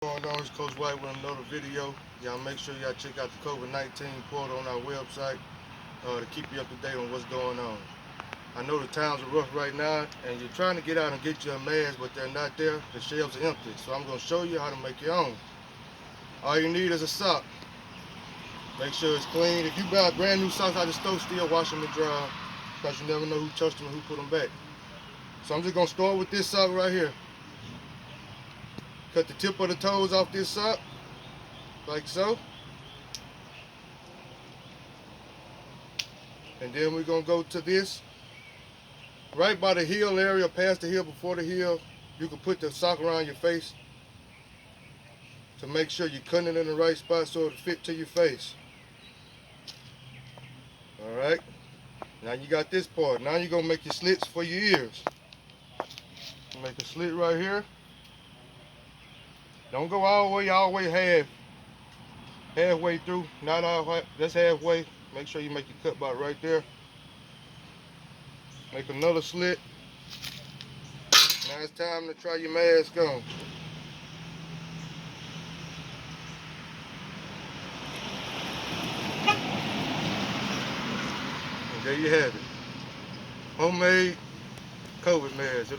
Going on? It's Coach White with another video. Y'all make sure y'all check out the COVID-19 portal on our website to keep you up to date on what's going on. I know the times are rough right now and you're trying to get out and get your mask, but they're not there. The shelves are empty. So I'm going to show you how to make your own. All you need is a sock. Make sure it's clean. If you buy brand new socks out of the store, still wash them and dry them, because you never know who touched them and who put them back. So I'm just going to start with this sock right here. Cut the tip of the toes off this sock, like so. And then we're going to go to this. Right by the heel area, past the heel, before the heel, you can put the sock around your face to make sure you're cutting it in the right spot so it'll fit to your face. Alright, now you got this part. Now you're going to make your slits for your ears. Make a slit right here. Don't go all the way halfway through, not all, just halfway. Make sure you make your cut about right there. Make another slit. Now it's time to try your mask on. And there you have it. Homemade COVID mask.